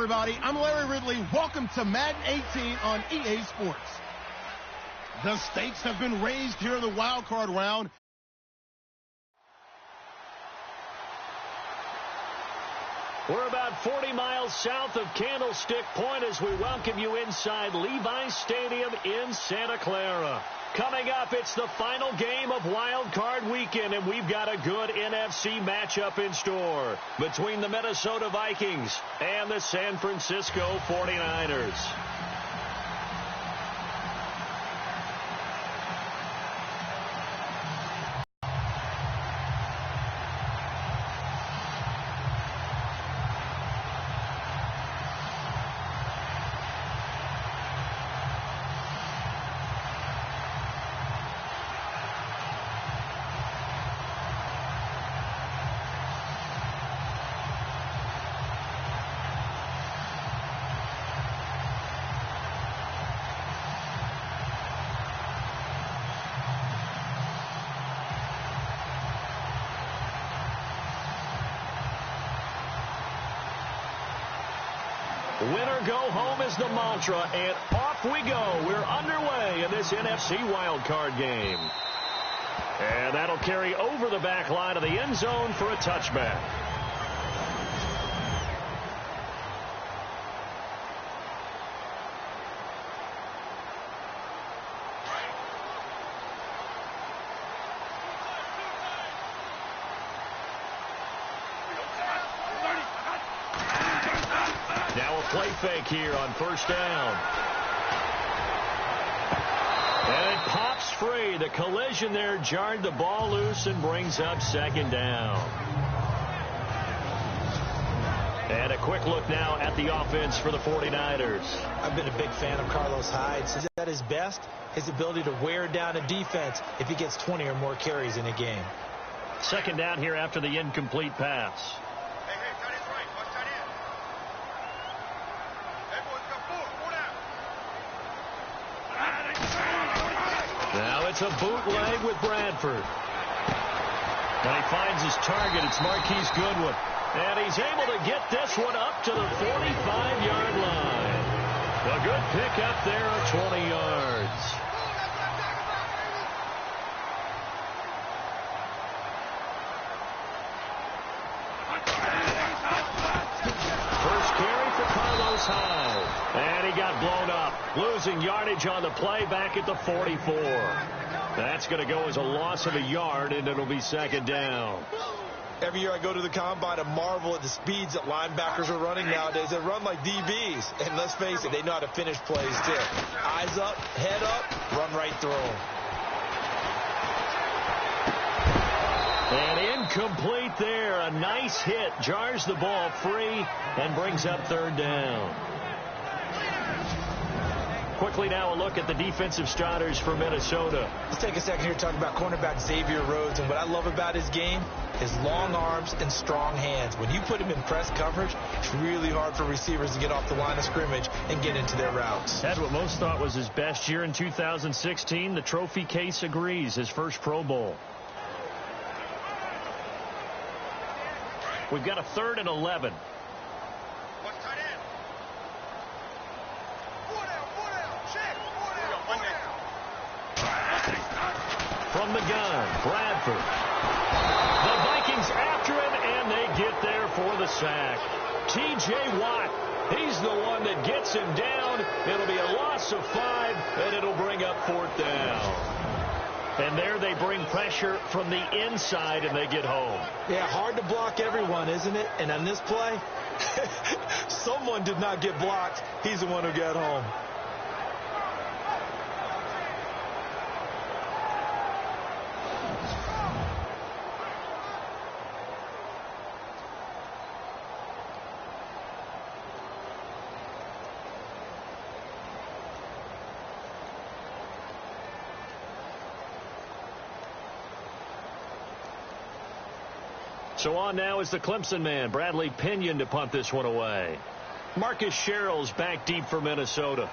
everybody. I'm Larry Ridley. Welcome to Madden 18 on EA Sports. The stakes have been raised here in the wild card round. We're about 40 miles south of Candlestick Point as we welcome you inside Levi's Stadium in Santa Clara. Coming up, it's the final game of Wild Card Weekend, and we've got a good NFC matchup in store between the Minnesota Vikings and the San Francisco 49ers. Winner go home is the mantra, and off we go. We're underway in this NFC wildcard game. And that'll carry over the back line of the end zone for a touchback. Play fake here on first down. And it pops free. The collision there jarred the ball loose and brings up second down. And a quick look now at the offense for the 49ers. I've been a big fan of Carlos Hyde. Is at his best, his ability to wear down a defense if he gets 20 or more carries in a game. Second down here after the incomplete pass. Now it's a bootleg with Bradford. And he finds his target. It's Marquise Goodwin. And he's able to get this one up to the 45-yard line. A good pickup there of 20 yards. First carry for Carlos Hyde. And he got blown up. Losing yardage on the play back at the 44. That's going to go as a loss of a yard, and it'll be second down. Every year I go to the combine and marvel at the speeds that linebackers are running nowadays. They run like DBs. And let's face it, they know how to finish plays, too. Eyes up, head up, run right through them. And incomplete there. A nice hit. Jars the ball free and brings up third down. Quickly now a look at the defensive starters for Minnesota. Let's take a second here to talk about cornerback Xavier Rhodes. And what I love about his game, his long arms and strong hands. When you put him in press coverage, it's really hard for receivers to get off the line of scrimmage and get into their routes. Had what most thought was his best year in 2016. The trophy case agrees. His first Pro Bowl. We've got a 3rd and 11. From the gun, Bradford. The Vikings after him, and they get there for the sack. T.J. Watt, he's the one that gets him down. It'll be a loss of 5, and it'll bring up 4th down. And there they bring pressure from the inside, and they get home. Yeah, hard to block everyone, isn't it? And on this play, someone did not get blocked. He's the one who got home. So on now is the Clemson man, Bradley Pinion, to punt this one away. Marcus Sherrill's back deep for Minnesota.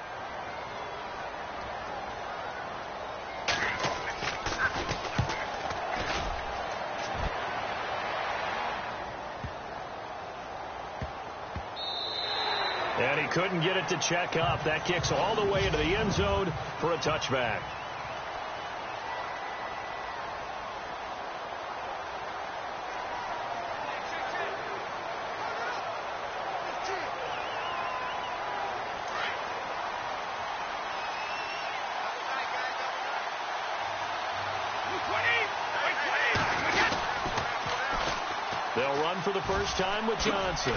And he couldn't get it to check up. That kicks all the way into the end zone for a touchback. They'll run for the first time with Johnson.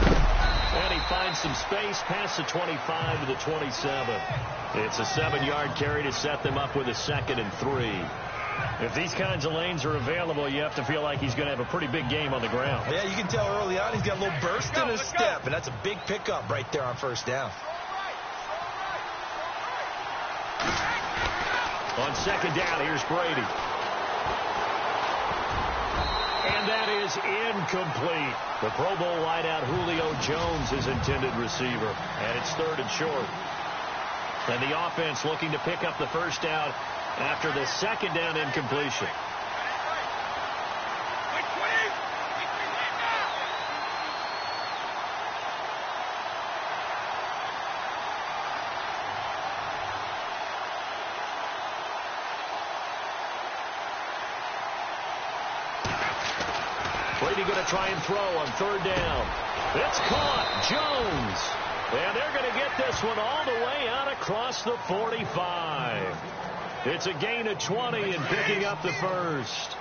And he finds some space past the 25 to the 27. It's a 7-yard carry to set them up with a 2nd and 3. If these kinds of lanes are available, you have to feel like he's going to have a pretty big game on the ground. Yeah, you can tell early on he's got a little burst in his step, and that's a big pickup right there on first down. On 2nd down, here's Brady. And that is incomplete. The Pro Bowl wideout Julio Jones is intended receiver. And it's 3rd and short. And the offense looking to pick up the first down after the 2nd down incompletion. Brady going to try and throw on 3rd down. It's caught. Jones. And they're going to get this one all the way out across the 45. It's a gain of 20 and picking up the first.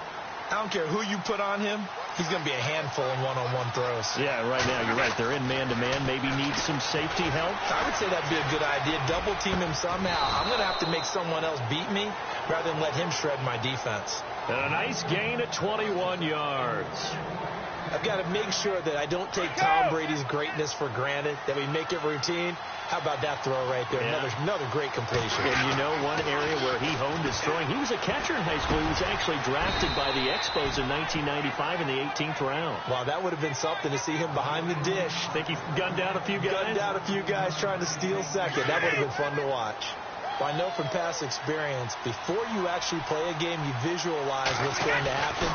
I don't care who you put on him. He's going to be a handful in one-on-one throws. Yeah, right now you're right. They're in man-to-man. Maybe need some safety help. I would say that'd be a good idea. Double team him somehow. I'm going to have to make someone else beat me rather than let him shred my defense. And a nice gain of 21 yards. I've got to make sure that I don't take Tom Brady's greatness for granted, that we make it routine. How about that throw right there? Yeah. Another great completion. And you know one area where he honed his throwing, he was a catcher in high school. He was actually drafted by the Expos in 1995 in the 18th round. Wow, that would have been something to see him behind the dish. Think he gunned down a few guys? Gunned down a few guys trying to steal second. That would have been fun to watch. Well, I know from past experience, before you actually play a game, you visualize what's going to happen.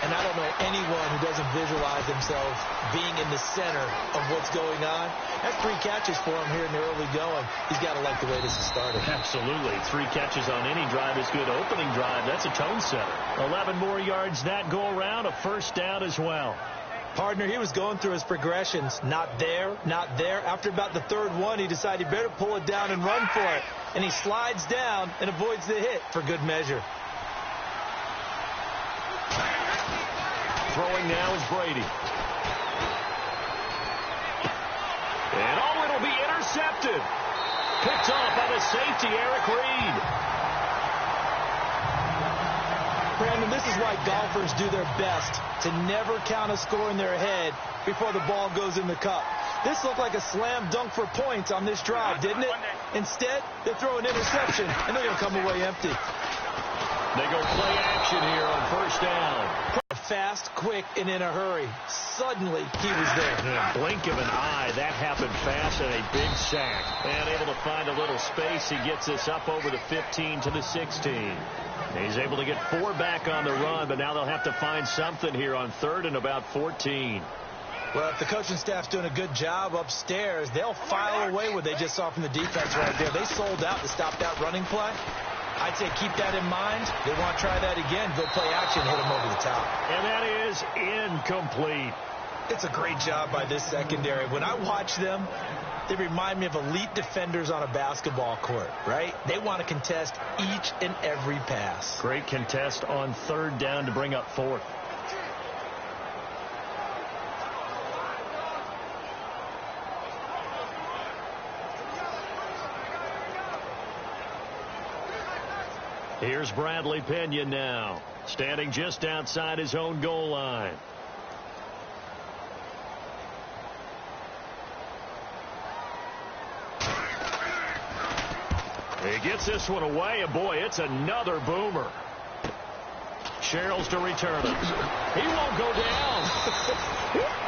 And I don't know anyone who doesn't visualize themselves being in the center of what's going on. That's 3 catches for him here in the early going. He's got to like the way this is started. Absolutely. 3 catches on any drive is good. Opening drive, that's a tone setter. 11 more yards that go around, a first down as well. Partner, he was going through his progressions. Not there, not there. After about the 3rd one, he decided he better pull it down and run for it. And he slides down and avoids the hit for good measure. Throwing now is Brady. And it'll be intercepted. Picked off by the safety, Eric Reed. Brandon, this is why golfers do their best to never count a score in their head before the ball goes in the cup. This looked like a slam dunk for points on this drive, didn't it? Instead, they throw an interception, and they're going to come away empty. They go play action here on first down. Fast, quick, and in a hurry. Suddenly, he was there. In a blink of an eye, that happened fast, and a big sack. And able to find a little space. He gets this up over the 15 to the 16. He's able to get 4 back on the run, but now they'll have to find something here on 3rd and about 14. Well, if the coaching staff's doing a good job upstairs, they'll file away what they just saw from the defense right there. They sold out to stop that running play. I'd say keep that in mind. They want to try that again. Go play action, hit them over the top. And that is incomplete. It's a great job by this secondary. When I watch them, they remind me of elite defenders on a basketball court, right? They want to contest each and every pass. Great contest on 3rd down to bring up 4th. Here's Bradley Pinion now, standing just outside his own goal line. He gets this one away, and boy, it's another boomer. Sherrills to return it. He won't go down.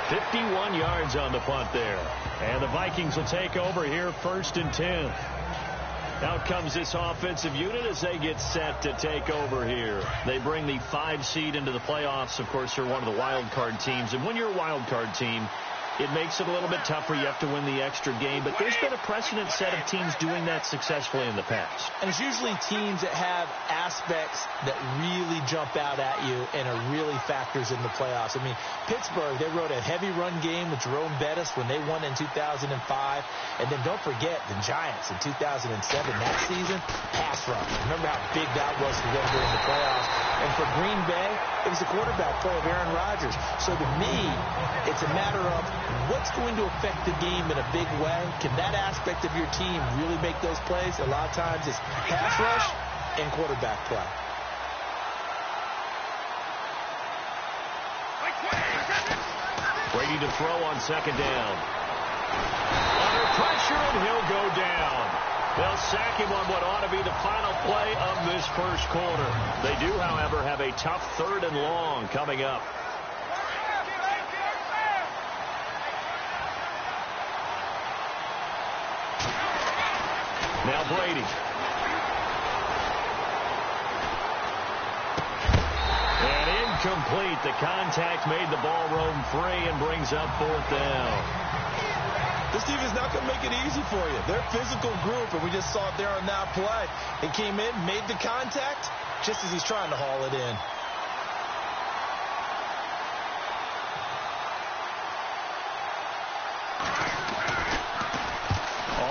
51 yards on the punt there. And the Vikings will take over here 1st and 10. Out comes this offensive unit as they get set to take over here. They bring the 5 seed into the playoffs. Of course, they're one of the wild card teams. And when you're a wild card team, it makes it a little bit tougher. You have to win the extra game. But there's been a precedent set of teams doing that successfully in the past. And it's usually teams that have aspects that really jump out at you and are really factors in the playoffs. I mean, Pittsburgh, they wrote a heavy run game with Jerome Bettis when they won in 2005. And then don't forget the Giants in 2007, that season, pass rush. Remember how big that was for them during the playoffs. And for Green Bay, it was the quarterback play of Aaron Rodgers. So to me, it's a matter of what's going to affect the game in a big way. Can that aspect of your team really make those plays? A lot of times it's pass rush and quarterback play. Brady to throw on second down. Under pressure, and he'll go down. They'll sack him on what ought to be the final play of this first quarter. They do, however, have a tough 3rd and long coming up. Now Brady. And incomplete. The contact made the ball roam free and brings up 4th down. This team is not going to make it easy for you. They're a physical group, and we just saw it there on that play. He came in, made the contact, just as he's trying to haul it in.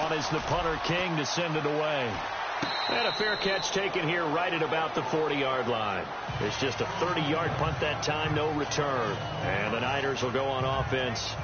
On is the punter, King, to send it away. And a fair catch taken here right at about the 40-yard line. It's just a 30-yard punt that time, no return. And the Niners will go on offense,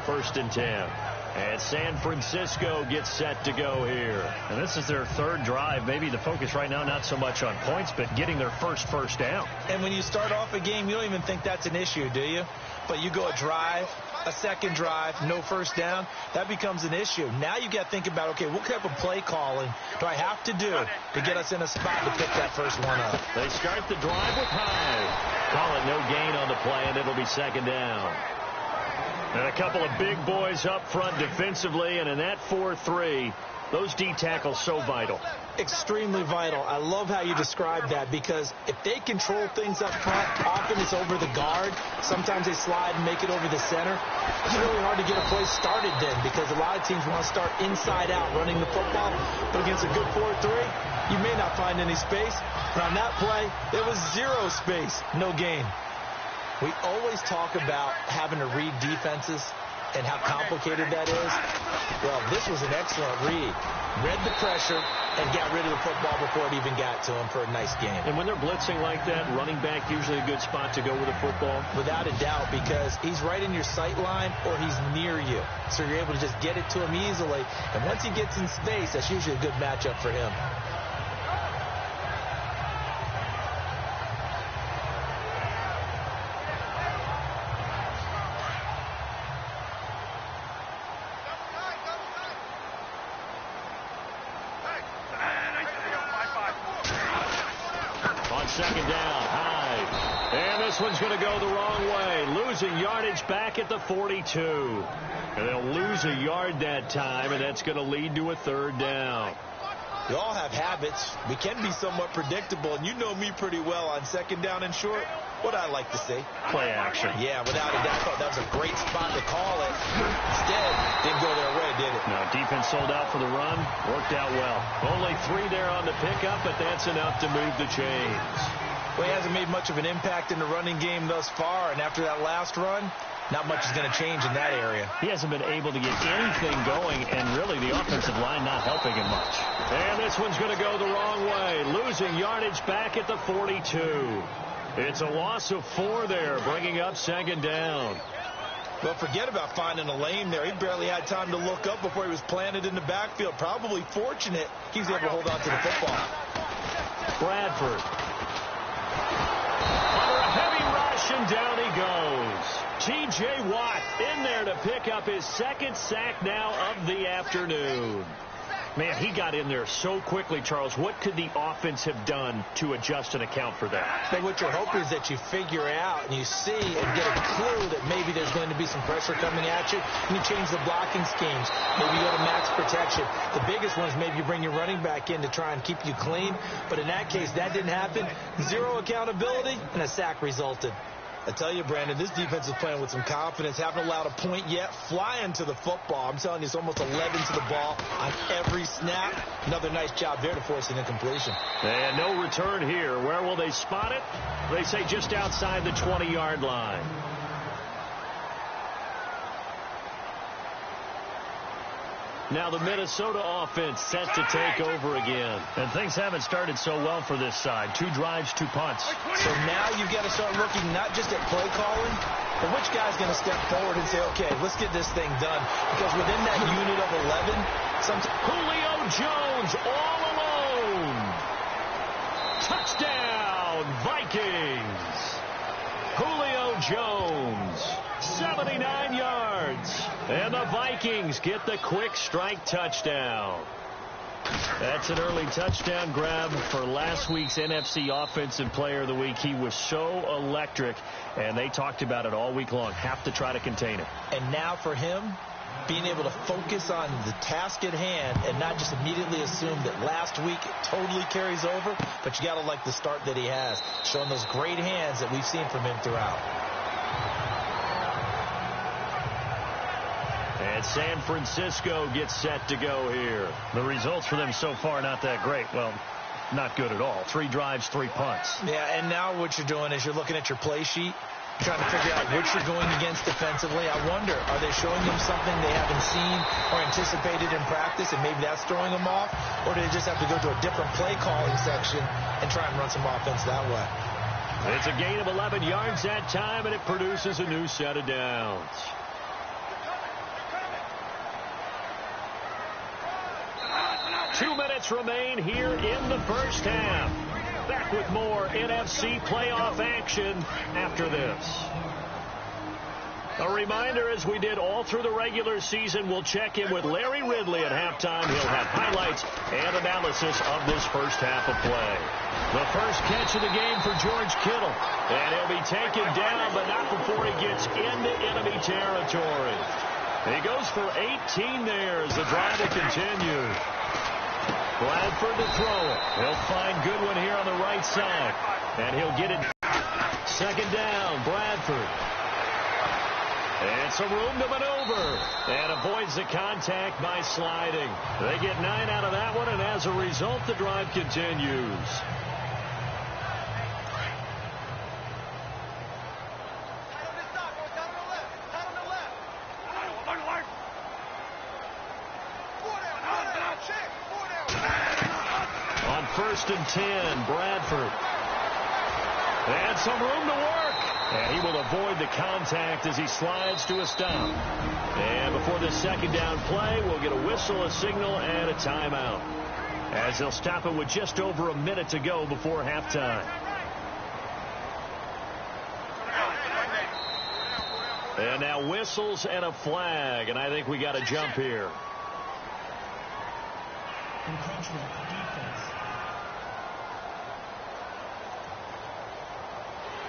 1st and 10. And San Francisco gets set to go here. And this is their 3rd drive. Maybe the focus right now not so much on points, but getting their first down. And when you start off a game, you don't even think that's an issue, do you? But you go a drive, a second drive, no first down, that becomes an issue. Now you got to think about, okay, what type of play calling do I have to do to get us in a spot to pick that first one up? They start the drive with Hyde. Call it no gain on the play, and it'll be 2nd down. And a couple of big boys up front defensively, and in that 4-3, those D tackles so vital. Extremely vital. I love how you describe that, because if they control things up front, often it's over the guard. Sometimes they slide and make it over the center. It's really hard to get a play started then, because a lot of teams want to start inside out running the football. But against a good 4-3, you may not find any space. But on that play, there was 0 space, no gain. We always talk about having to read defenses and how complicated that is. Well, this was an excellent read. Read the pressure and got rid of the football before it even got to him for a nice game. And when they're blitzing like that, running back usually a good spot to go with the football? Without a doubt, because he's right in your sight line or he's near you. So you're able to just get it to him easily. And once he gets in space, that's usually a good matchup for him. Second down, Hyde. And this one's going to go the wrong way. Losing yardage back at the 42. And they'll lose a yard that time, and that's going to lead to a 3rd down. We all have habits. We can be somewhat predictable, and you know me pretty well on 2nd down and short. What I like to see. Play action. Yeah, without a doubt. I thought that was a great spot to call it. Instead, didn't go their way, did it? No, defense sold out for the run. Worked out well. Only 3 there on the pickup, but that's enough to move the chains. Well, he hasn't made much of an impact in the running game thus far, and after that last run, not much is going to change in that area. He hasn't been able to get anything going, and really the offensive line not helping him much. And this one's going to go the wrong way. Losing yardage back at the 42. It's a loss of 4 there, bringing up 2nd down. Well, forget about finding a lane there. He barely had time to look up before he was planted in the backfield. Probably fortunate he was able to hold on to the football. Bradford. Under a heavy rush, and down he goes. T.J. Watt in there to pick up his 2nd sack now of the afternoon. Man, he got in there so quickly, Charles. What could the offense have done to adjust and account for that? But what you're hoping is that you figure out and you see and get a clue that maybe there's going to be some pressure coming at you, and you change the blocking schemes. Maybe you go to max protection. The biggest one is maybe you bring your running back in to try and keep you clean. But in that case, that didn't happen. 0 accountability, and a sack resulted. I tell you, Brandon, this defense is playing with some confidence. Haven't allowed a point yet. Flying to the football. I'm telling you, it's almost 11 to the ball on every snap. Another nice job there to force an incompletion. And no return here. Where will they spot it? They say just outside the 20-yard line. Now the Minnesota offense set to take over again. And things haven't started so well for this side. 2 drives, 2 punts. So now you've got to start looking not just at play calling, but which guy's going to step forward and say, okay, let's get this thing done. Because within that unit of 11, Julio Jones all alone. Touchdown, Vikings. Julio Jones, 79 yards. And the Vikings get the quick strike touchdown. That's an early touchdown grab for last week's NFC Offensive Player of the Week. He was so electric, and they talked about it all week long. Have to try to contain it. And now for him, being able to focus on the task at hand and not just immediately assume that last week it totally carries over, but you got to like the start that he has, showing those great hands that we've seen from him throughout. And San Francisco gets set to go here. The results for them so far not that great. Well, not good at all. 3 drives, 3 punts. Yeah, and now what you're doing is you're looking at your play sheet, trying to figure out what you're going against defensively. I wonder, are they showing them something they haven't seen or anticipated in practice, and maybe that's throwing them off? Or do they just have to go to a different play calling section and try and run some offense that way? It's a gain of 11 yards that time, and it produces a new set of downs. Two minutes remain here in the first half. Back with more NFC playoff action after this. A reminder, as we did all through the regular season, we'll check in with Larry Ridley at halftime. He'll have highlights and analysis of this first half of play. The first catch of the game for George Kittle. And he'll be taken down, but not before he gets into enemy territory. He goes for 18 there as the drive will continue. Bradford to throw it. He'll find Goodwin here on the right side. And he'll get it. Second down, Bradford. And some room to maneuver. And avoids the contact by sliding. They get 9 out of that one, and as a result, the drive continues. First and 10, Bradford. And some room to work. And he will avoid the contact as he slides to a stop. And before the second down play, we'll get a whistle, a signal, and a timeout, as they'll stop it with just over a minute to go before halftime. And now whistles and a flag, and I think we got a jump here.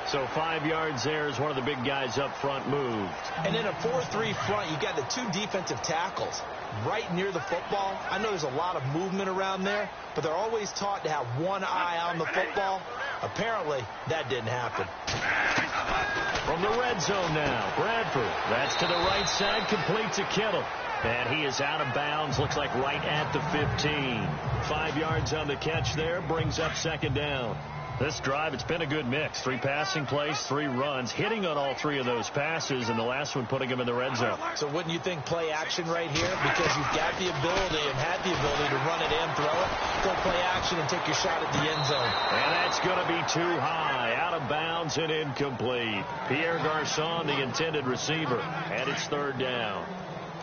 So 5 yards there as one of the big guys up front moved. And in a 4-3 front, you got the 2 defensive tackles right near the football. I know there's a lot of movement around there, but they're always taught to have one eye on the football. Apparently, that didn't happen. From the red zone now, Bradford. That's to the right side, complete to Kittle. And he is out of bounds, looks like right at the 15. 5 yards on the catch there, brings up second down. This drive, it's been a good mix. 3 passing plays, 3 runs, hitting on all 3 of those passes, and the last one putting him in the red zone. So wouldn't you think play action right here? Because you've got the ability and had the ability to run it and throw it. Go play action and take your shot at the end zone. And that's going to be too high, out of bounds and incomplete. Pierre Garçon, the intended receiver, and it's third down.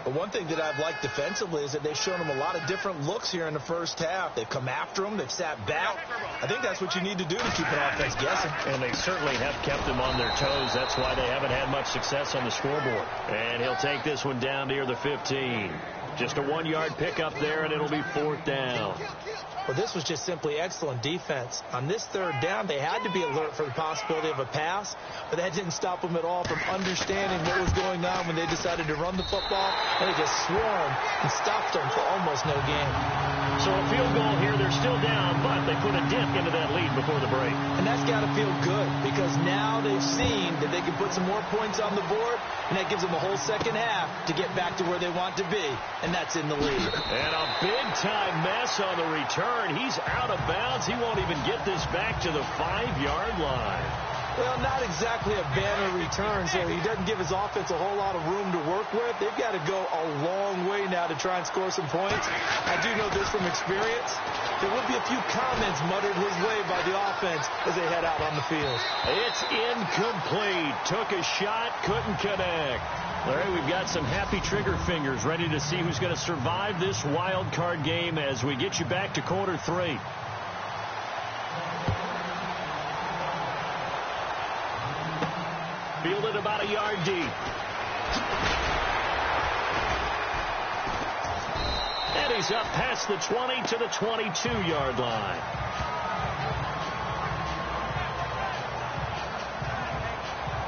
But one thing that I've liked defensively is that they've shown them a lot of different looks here in the first half. They've come after them. They've sat back. I think that's what you need to do to keep an offense guessing. And they certainly have kept them on their toes. That's why they haven't had much success on the scoreboard. And he'll take this one down near the 15. Just a 1-yard pickup there, and it'll be fourth down. Well, this was just simply excellent defense. On this third down, they had to be alert for the possibility of a pass, but that didn't stop them at all from understanding what was going on when they decided to run the football, and they just swarmed and stopped them for almost no gain. So a field goal here, they're still down, but they put a dent into that lead before the break. And that's got to feel good because now they've seen that they can put some more points on the board, and that gives them a whole second half to get back to where they want to be, and that's in the lead. And a big-time mess on the return. He's out of bounds. He won't even get this back to the 5-yard line. Well, not exactly a banner return, so he doesn't give his offense a whole lot of room to work with. They've got to go a long way now to try and score some points. I do know this from experience. There will be a few comments muttered his way by the offense as they head out on the field. It's incomplete. Took a shot, couldn't connect. All right, we've got some happy trigger fingers ready to see who's going to survive this wild card game as we get you back to quarter 3. Fielded about a yard deep. And he's up past the 20 to the 22-yard line.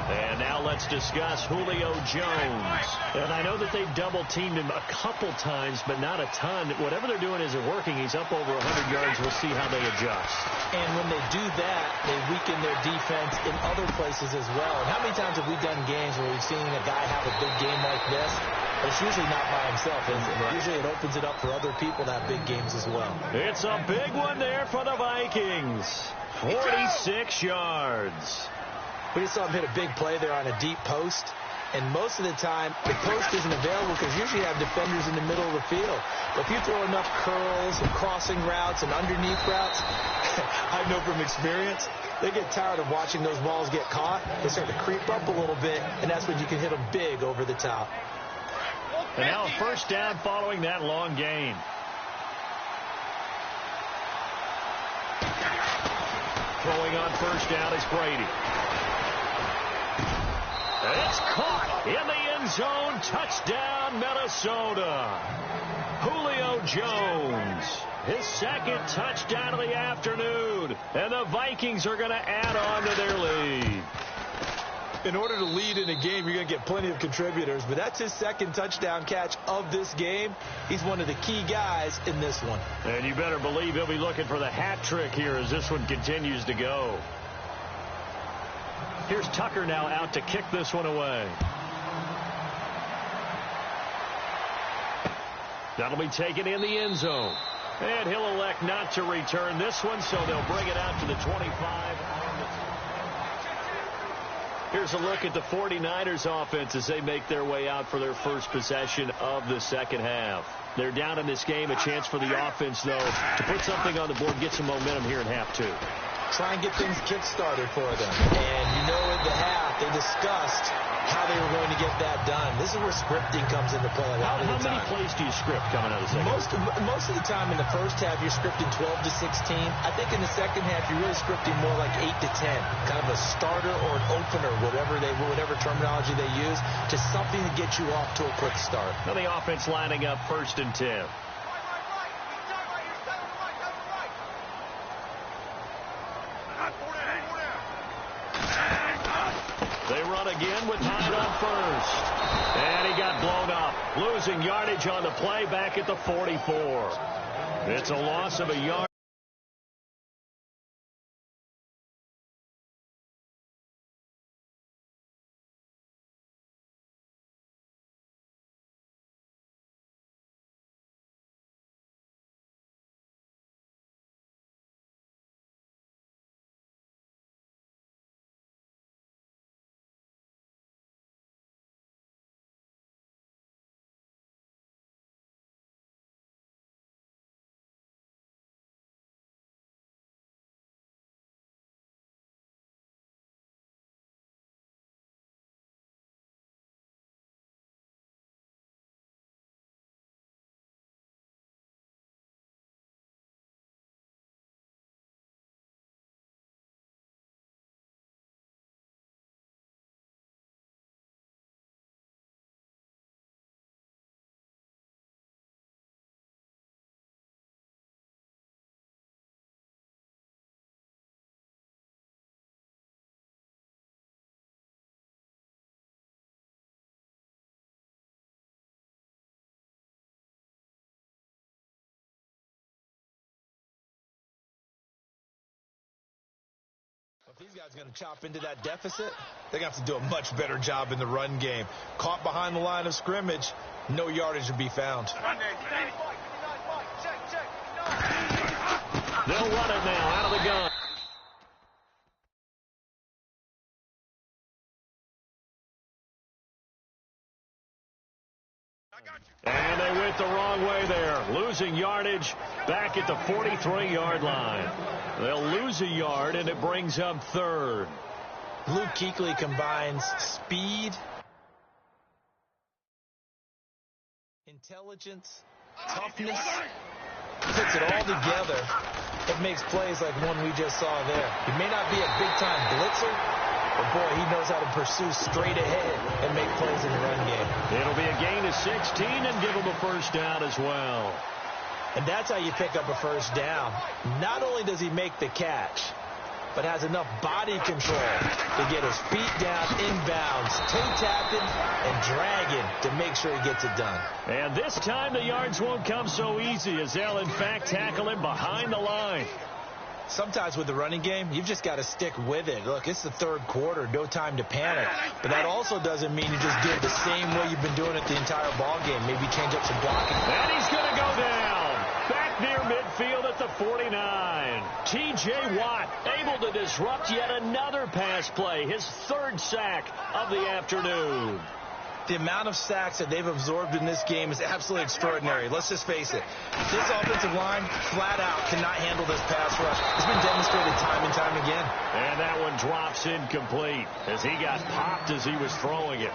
And now let's discuss Julio Jones. And I know that they've double-teamed him a couple times, but not a ton. Whatever they're doing isn't working. He's up over 100 yards. We'll see how they adjust. And when they do that, they weaken their defense in other places as well. And how many times have we done games where we've seen a guy have a big game like this? But it's usually not by himself, is it? Right. Usually it opens it up for other people to have big games as well. It's a big one there for the Vikings. 46 yards. We just saw him hit a big play there on a deep post. And most of the time, the post isn't available because usually you have defenders in the middle of the field. But if you throw enough curls and crossing routes and underneath routes, I know from experience, they get tired of watching those balls get caught. They start to creep up a little bit, and that's when you can hit them big over the top. And now a first down following that long gain. Throwing on first down is Brady. It's caught in the end zone. Touchdown, Minnesota. Julio Jones, his second touchdown of the afternoon. And the Vikings are going to add on to their lead. In order to lead in a game, you're going to get plenty of contributors. But that's his second touchdown catch of this game. He's one of the key guys in this one. And you better believe he'll be looking for the hat trick here as this one continues to go. Here's Tucker now out to kick this one away. That'll be taken in the end zone. And he'll elect not to return this one, so they'll bring it out to the 25. Here's a look at the 49ers offense as they make their way out for their first possession of the second half. They're down in this game. A chance for the offense, though, to put something on the board, get some momentum here in half 2. Try and get things kick-started for them. And you know at the half, they discussed how they were going to get that done. This is where scripting comes into play a lot of the time. How many plays do you script coming out of the second half? Most of the time in the first half, you're scripting 12 to 16. I think in the second half, you're really scripting more like 8 to 10. Kind of a starter or an opener, whatever terminology they use, just something to get you off to a quick start. Now the offense lining up 1st and 10. They run again with Hyde on first. And he got blown up. Losing yardage on the play back at the 44. It's a loss of a yard. If these guys are going to chop into that deficit, they're going to have to do a much better job in the run game. Caught behind the line of scrimmage, no yardage to be found. They'll run it now out of the gun. And they went the wrong way there, losing yardage back at the 43-yard line. They'll lose a yard, and it brings up third. Luke Kuechly combines speed, intelligence, toughness, puts it all together. It makes plays like one we just saw there. He may not be a big-time blitzer, but, boy, he knows how to pursue straight ahead and make plays in the run game. It'll be a gain of 16 and give him a first down as well. And that's how you pick up a first down. Not only does he make the catch, but has enough body control to get his feet down inbounds, toe-tapping and dragging to make sure he gets it done. And this time the yards won't come so easy as they'll, in fact, tackle him behind the line. Sometimes with the running game, you've just got to stick with it. Look, it's the third quarter, no time to panic. But that also doesn't mean you just do it the same way you've been doing it the entire ball game. Maybe change up some blocking. And he's going to go down. Back near midfield at the 49. T.J. Watt able to disrupt yet another pass play. His third sack of the afternoon. The amount of sacks that they've absorbed in this game is absolutely extraordinary. Let's just face it. This offensive line, flat out, cannot handle this pass rush. It's been demonstrated time and time again. And that one drops incomplete as he got popped as he was throwing it.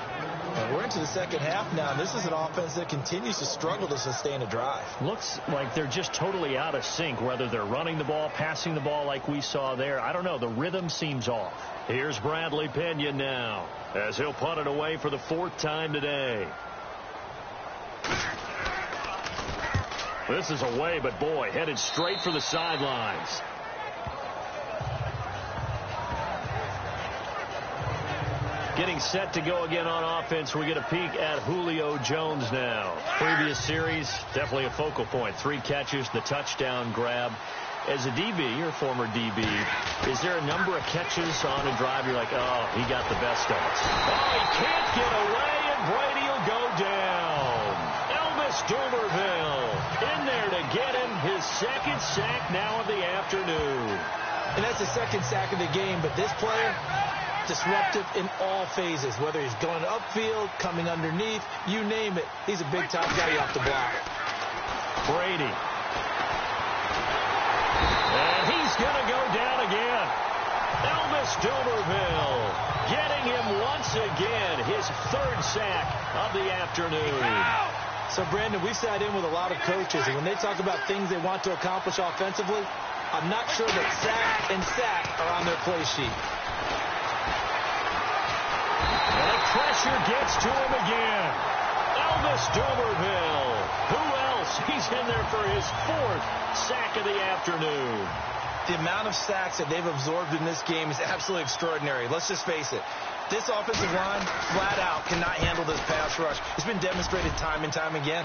And we're into the second half now, and this is an offense that continues to struggle to sustain a drive. Looks like they're just totally out of sync, whether they're running the ball, passing the ball like we saw there. I don't know. The rhythm seems off. Here's Bradley Pinion now as he'll punt it away for the fourth time today. This is away, but boy, headed straight for the sidelines. Getting set to go again on offense. We get a peek at Julio Jones now. Previous series, definitely a focal point. 3 catches, the touchdown grab. As a DB, or former DB, is there a number of catches on a drive you're like, oh, he got the best of us? Oh, he can't get away, and Brady will go down. Elvis Dumerville in there to get him his second sack now of the afternoon. And that's the second sack of the game, but this player, disruptive in all phases, whether he's going upfield, coming underneath, you name it. He's a big-time guy off the block. Brady. And he's going to go down again. Elvis Dumerville getting him once again his third sack of the afternoon. So, Brandon, we've sat in with a lot of coaches, and when they talk about things they want to accomplish offensively, I'm not sure that sack and sack are on their play sheet. And pressure gets to him again. Elvis Dumerville. Who else? He's in there for his fourth sack of the afternoon. The amount of sacks that they've absorbed in this game is absolutely extraordinary. Let's just face it. This offensive line, flat out, cannot handle this pass rush. It's been demonstrated time and time again.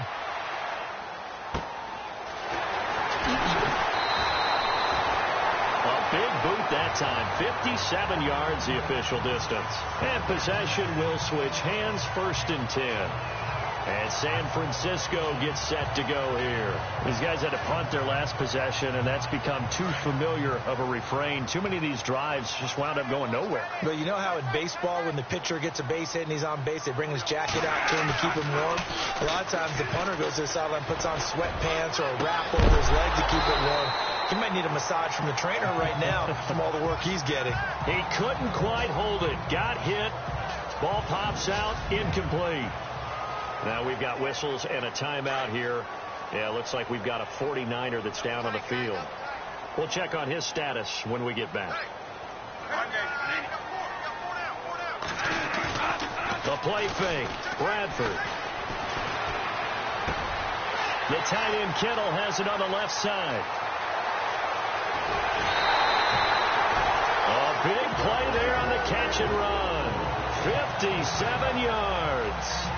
A big boot that time. 57 yards the official distance. And possession will switch hands, 1st and 10. And San Francisco gets set to go here. These guys had to punt their last possession, and that's become too familiar of a refrain. Too many of these drives just wound up going nowhere. But you know how in baseball, when the pitcher gets a base hit and he's on base, they bring his jacket out to him to keep him warm? A lot of times the punter goes to the sideline, puts on sweatpants or a wrap over his leg to keep it warm. He might need a massage from the trainer right now from all the work he's getting. He couldn't quite hold it. Got hit. Ball pops out. Incomplete. Now we've got whistles and a timeout here. Yeah, looks like we've got a 49er that's down on the field. We'll check on his status when we get back. The play fake. Bradford. The tight end Kittle has it on the left side. A big play there on the catch and run. 57 yards.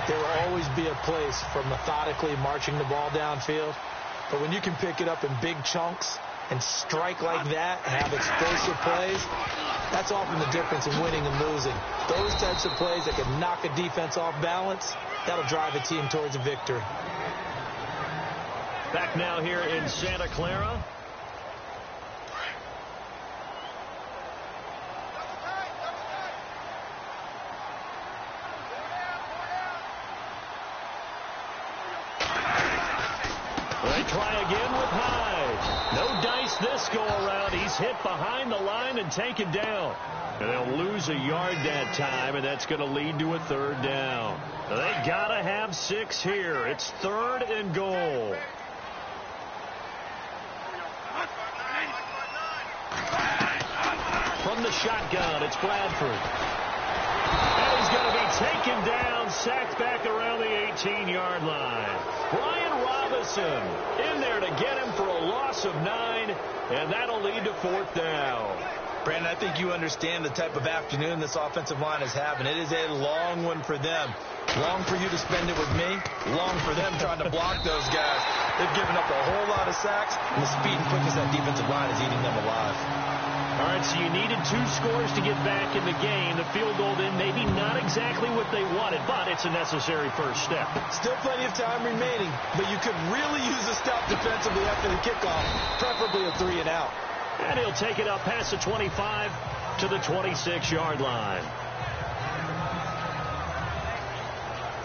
There will always be a place for methodically marching the ball downfield. But when you can pick it up in big chunks and strike like that, have explosive plays, that's often the difference in winning and losing. Those types of plays that can knock a defense off balance, that'll drive a team towards a victory. Back now here in Santa Clara. They try again with Hyde. No dice this go around. He's hit behind the line and taken down. And they'll lose a yard that time, and that's going to lead to a third down. They got to have 6 here. It's 3rd and goal. From the shotgun, it's Bradford. And he's going to be taken down, sacked back around the 18-yard line. Brian Robinson in there to get him for a loss of 9, and that'll lead to 4th down. Brandon, I think you understand the type of afternoon this offensive line is having. It is a long one for them. Long for you to spend it with me. Long for them trying to block those guys. They've given up a whole lot of sacks, and the speed and quickness of that defensive line is eating them alive. All right, so you needed 2 scores to get back in the game. The field goal then maybe not exactly what they wanted, but it's a necessary first step. Still plenty of time remaining, but you could really use a stop defensively after the kickoff, preferably a 3 and out. And he'll take it up past the 25 to the 26-yard line.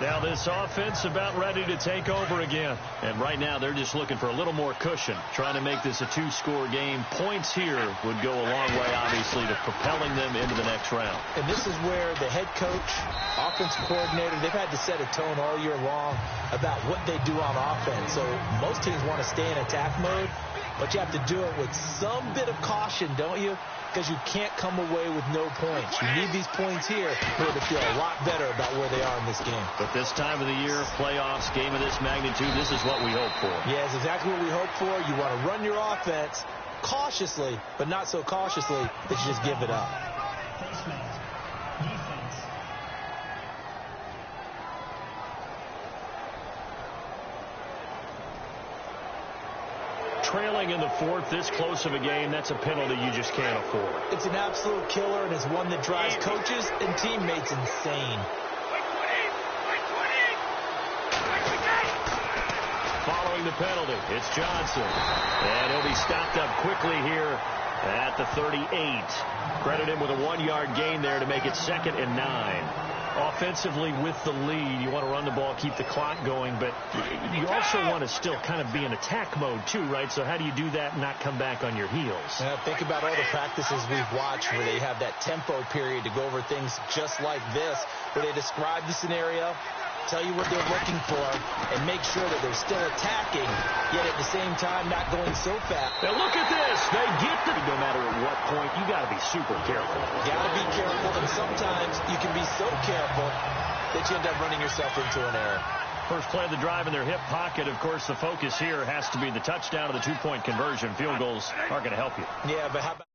Now this offense about ready to take over again. And right now they're just looking for a little more cushion, trying to make this a 2-score game. Points here would go a long way, obviously, to propelling them into the next round. And this is where the head coach, offensive coordinator, they've had to set a tone all year long about what they do on offense. So most teams want to stay in attack mode, but you have to do it with some bit of caution, don't you? Because you can't come away with no points. You need these points here in order to feel a lot better about where they are in this game. But this time of the year, playoffs, game of this magnitude, this is what we hope for. Yeah, it's exactly what we hope for. You want to run your offense cautiously, but not so cautiously that you just give it up. Trailing in the 4th, this close of a game, that's a penalty you just can't afford. It's an absolute killer, and it's one that drives coaches and teammates insane. Following the penalty, it's Johnson. And he'll be stopped up quickly here at the 38. Credit him with a 1-yard gain there to make it 2nd and 9. Offensively with the lead, you want to run the ball, keep the clock going, but you also want to still kind of be in attack mode too, right? So how do you do that and not come back on your heels? Yeah, think about all the practices we've watched where they have that tempo period to go over things just like this, where they describe the scenario, tell you what they're looking for, and make sure that they're still attacking, yet at the same time not going so fast. Now look at this. They get the... No matter at what point, you got to be super careful. You got to be careful, and sometimes you can be so careful that you end up running yourself into an error. First play of the drive in their hip pocket. Of course, the focus here has to be the touchdown or the 2-point conversion. Field goals aren't going to help you. Yeah, but how about...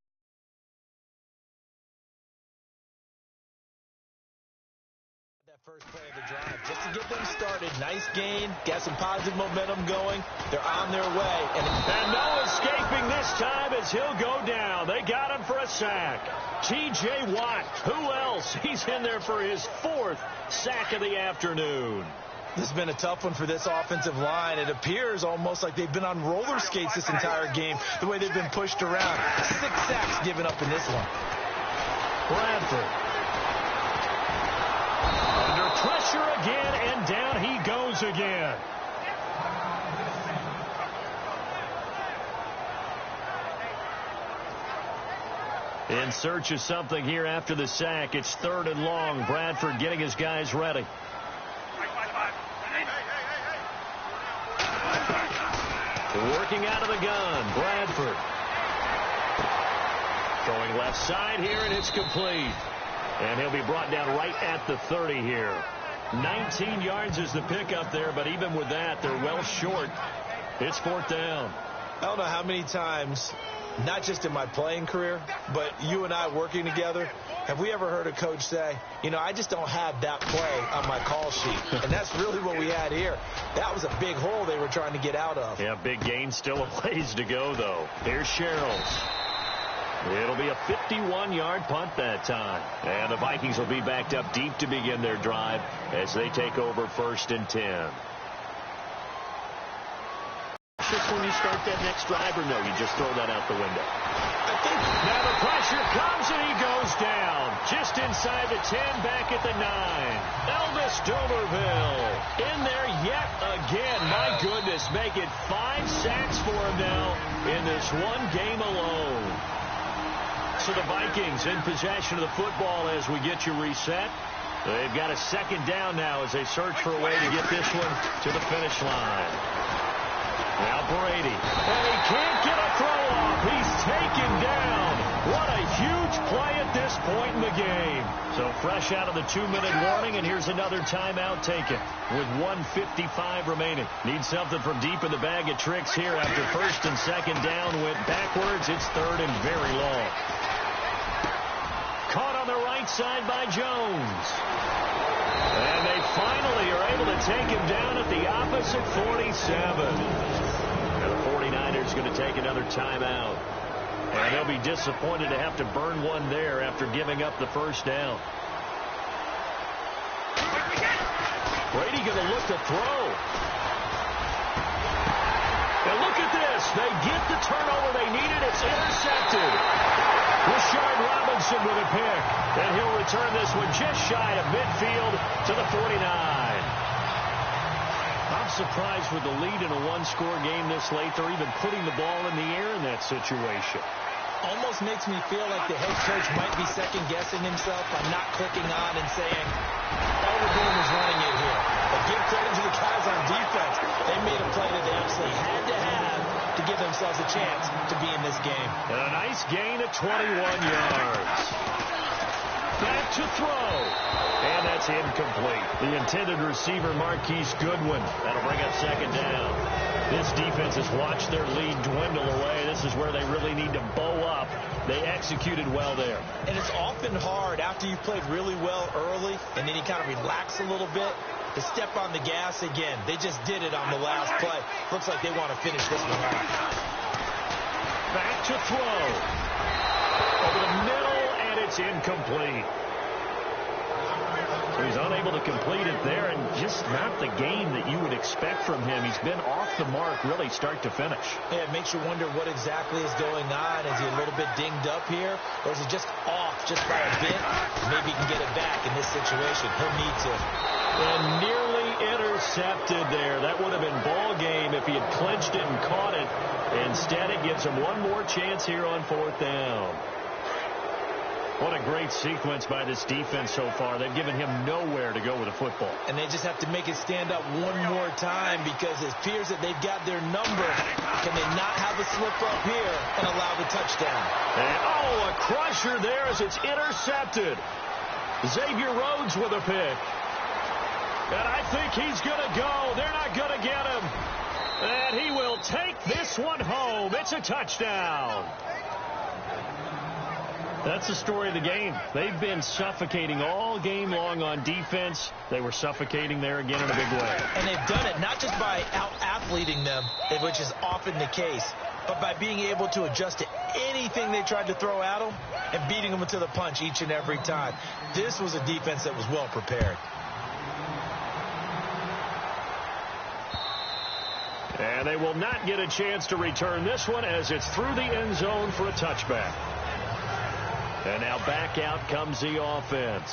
First play of the drive, just to get them started. Nice gain, got some positive momentum going. They're on their way. And no escaping this time as he'll go down. They got him for a sack. T.J. Watt, who else? He's in there for his 4th sack of the afternoon. This has been a tough one for this offensive line. It appears almost like they've been on roller skates this entire game, the way they've been pushed around. 6 sacks given up in this one. Bradford. Under pressure again, and down he goes again. In search of something here after the sack. It's 3rd and long. Bradford getting his guys ready. Working out of the gun. Bradford. Going left side here, and it's complete. And he'll be brought down right at the 30 here. 19 yards is the pickup there, but even with that, they're well short. It's 4th down. I don't know how many times not just in my playing career, but you and I working together, have we ever heard a coach say, you know, I just don't have that play on my call sheet? And that's really what we had here. That was a big hole they were trying to get out of. Yeah, big gain, still a ways to go, though. Here's Sherrills. It'll be a 51-yard punt that time. And the Vikings will be backed up deep to begin their drive as they take over 1st and 10. When you start that next drive, or no, you just throw that out the window? I think now the pressure comes and he goes down just inside the 10, back at the 9. Elvis Dumerville in there yet again. My goodness, make it 5 sacks for him now in this one game alone. So the Vikings in possession of the football as we get you reset. They've got a 2nd down now as they search for a way to get this one to the finish line. Now Brady, and he can't get a throw off. He's taken down. What a huge play at this point in the game. So fresh out of the 2-minute warning, and here's another timeout taken with 1:55 remaining. Need something from deep in the bag of tricks here after 1st and 2nd down went backwards. It's 3rd and very long. Caught on the right side by Jones. And they finally are able to take him down at the opposite 47. And the 49ers going to take another timeout. And they'll be disappointed to have to burn one there after giving up the 1st down. Brady going to look to throw. And look at this. They get the turnover they needed. It's intercepted. Rashard Robinson with a pick. And he'll return this one just shy of midfield to the 49. I'm surprised with the lead in a one-score game this late. They're even putting the ball in the air in that situation. Almost makes me feel like the head coach might be second-guessing himself by not clicking on and saying, all we're doing is running it here. But give credit to the guys on defense. They made a play that they absolutely had to have to give themselves a chance to be in this game. And a nice gain of 21 yards. Back to throw. And that's incomplete. The intended receiver, Marquise Goodwin. That'll bring up 2nd down. This defense has watched their lead dwindle away. This is where they really need to bow up. They executed well there. And it's often hard after you've played really well early and then you kind of relax a little bit to step on the gas again. They just did it on the last play. Looks like they want to finish this one off. Back to throw. Over the middle, and it's incomplete. So he's unable to complete it there, and just not the game that you would expect from him. He's been off the mark really start to finish. Yeah, it makes you wonder what exactly is going on. Is he a little bit dinged up here, or is he just off just by a bit? Maybe he can get it back in this situation. He'll need to. And nearly intercepted there. That would have been ball game if he had clinched it and caught it. Instead, it gives him one more chance here on 4th down. What a great sequence by this defense so far. They've given him nowhere to go with the football. And they just have to make it stand up one more time because it appears that they've got their number. Can they not have a slip up here and allow the touchdown? And, a crusher there as it's intercepted. Xavier Rhodes with a pick. And I think he's going to go. They're not going to get him. And he will take this one home. It's a touchdown. That's the story of the game. They've been suffocating all game long on defense. They were suffocating there again in a big way. And they've done it not just by out-athleting them, which is often the case, but by being able to adjust to anything they tried to throw at them and beating them to the punch each and every time. This was a defense that was well prepared. And they will not get a chance to return this one as it's through the end zone for a touchback. And now back out comes the offense.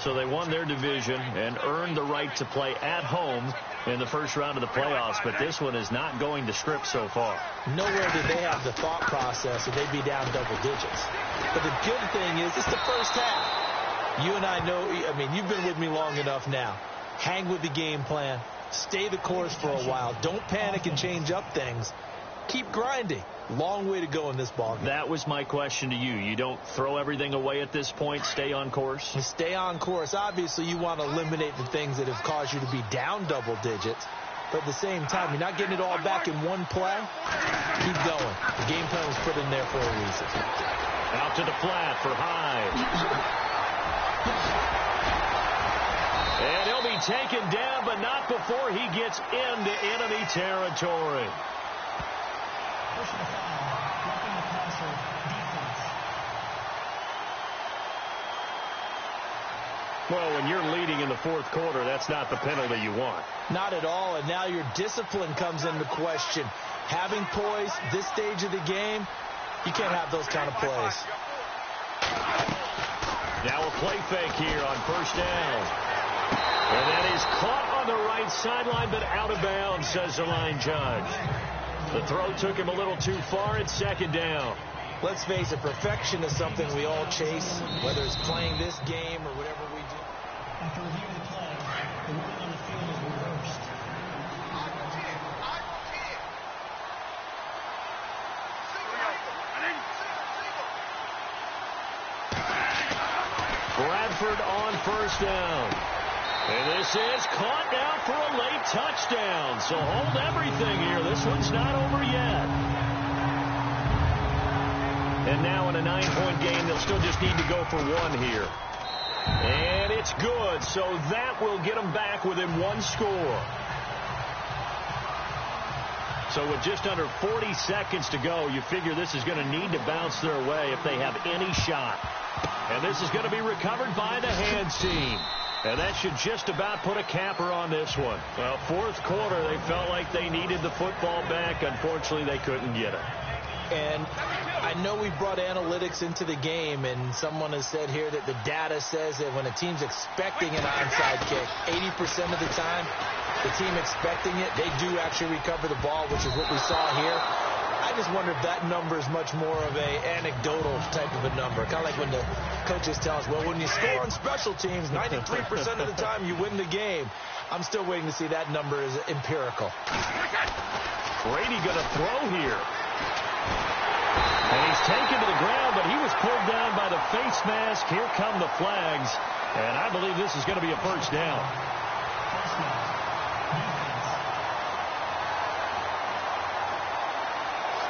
So they won their division and earned the right to play at home in the first round of the playoffs. But this one is not going to script so far. Nowhere did they have the thought process that they'd be down double digits. But the good thing is it's the first half. You and I know, I mean, you've been with me long enough now. Hang with the game plan. Stay the course for a while. Don't panic and change up things. Keep grinding. Long way to go in this ballgame. That was my question to you. You don't throw everything away at this point. Stay on course. Stay on course. Obviously, you want to eliminate the things that have caused you to be down double digits. but at the same time, you're not getting it all back in one play. Keep going. The game plan was put in there for a reason. Out to the flat for Hyde. And he'll be taken down, but not before he gets into enemy territory. Well, when you're leading in the fourth quarter, that's not the penalty you want. Not at all, and now your discipline comes into question. Having poise, this stage of the game, you can't have those kind of plays. Now a play fake here on first down. And that is caught on the right sideline, but out of bounds, says the line judge. The throw took him a little too far at second down. Let's face it, perfection is something we all chase, whether it's playing this game or whatever we do. After reviewing the play, the ruling on the field is reversed. Bradford on first down. And this is caught now for a late touchdown. So hold everything here. This one's not over yet. And now in a 9-point game, they'll still just need to go for one here. And it's good. So that will get them back within one score. So with just under 40 seconds to go, you figure this is going to need to bounce their way if they have any shot. And this is going to be recovered by the hands team. And that should just about put a capper on this one. Well, fourth quarter, they felt like they needed the football back. Unfortunately, they couldn't get it. And I know we brought analytics into the game, and someone has said here that the data says that when a team's expecting an onside kick, 80% of the time, the team expecting it, they do actually recover the ball, which is what we saw here. I just wonder if that number is much more of a anecdotal type of a number. Kind of like when the coaches tell us, well, when you score on special teams, 93% of the time you win the game. I'm still waiting to see that number is empirical. Brady going to throw here. And he's taken to the ground, but he was pulled down by the face mask. Here come the flags. And I believe this is going to be a first down.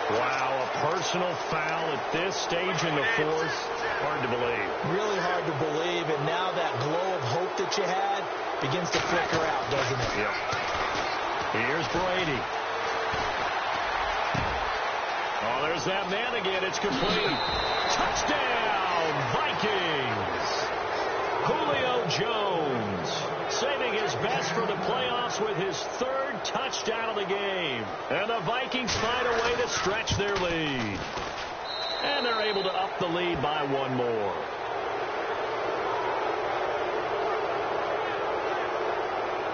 Wow, a personal foul at this stage in the fourth. Hard to believe. Really hard to believe, and now that glow of hope that you had begins to flicker out, doesn't it? Yep. Here's Brady. Oh, there's that man again. It's complete. Touchdown, Vikings. Julio Jones saving his best for the playoffs with his third touchdown of the game. And the Vikings find a way to stretch their lead. And they're able to up the lead by one more.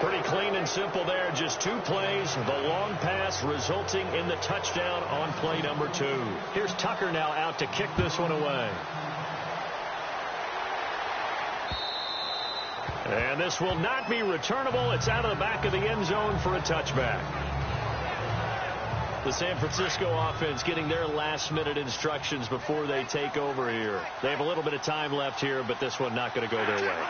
Pretty clean and simple there. Just two plays. The long pass resulting in the touchdown on play number 2. Here's Tucker now out to kick this one away. And this will not be returnable. It's out of the back of the end zone for a touchback. The San Francisco offense getting their last-minute instructions before they take over here. They have a little bit of time left here, but this one not going to go their way.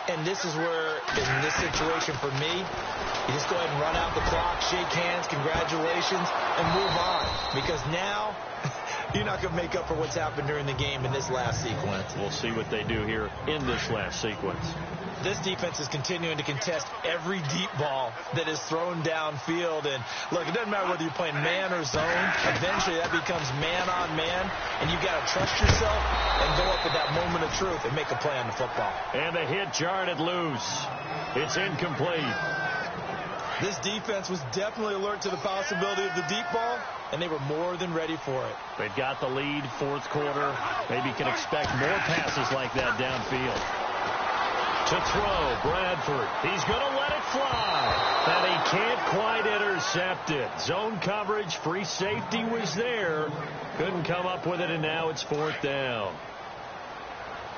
And this is where, in this situation for me, you just go ahead and run out the clock, shake hands, congratulations, and move on. Because now, you're not going to make up for what's happened during the game in this last sequence. We'll see what they do here in this last sequence. This defense is continuing to contest every deep ball that is thrown downfield. And, look, it doesn't matter whether you're playing man or zone. Eventually, that becomes man on man. And you've got to trust yourself and go up at that moment of truth and make a play on the football. And the hit jarred it loose. It's incomplete. This defense was definitely alert to the possibility of the deep ball, and they were more than ready for it. They've got the lead, fourth quarter. Maybe can expect more passes like that downfield. To throw, Bradford. He's going to let it fly. And he can't quite intercept it. Zone coverage, free safety was there. Couldn't come up with it, and now it's fourth down.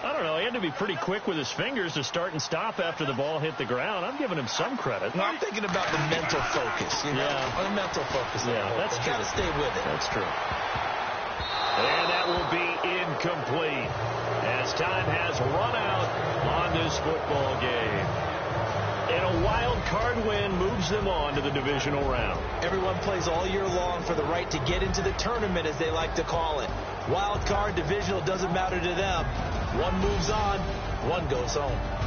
I don't know. He had to be pretty quick with his fingers to start and stop after the ball hit the ground. I'm giving him some credit. No, I'm thinking about the mental focus. You know? Yeah. The mental focus. Yeah, that's true. Got to stay with it. That's true. And that will be incomplete as time has run out on this football game. And a wild card win moves them on to the divisional round. Everyone plays all year long for the right to get into the tournament, as they like to call it. Wild card, divisional, doesn't matter to them. One moves on, one goes home.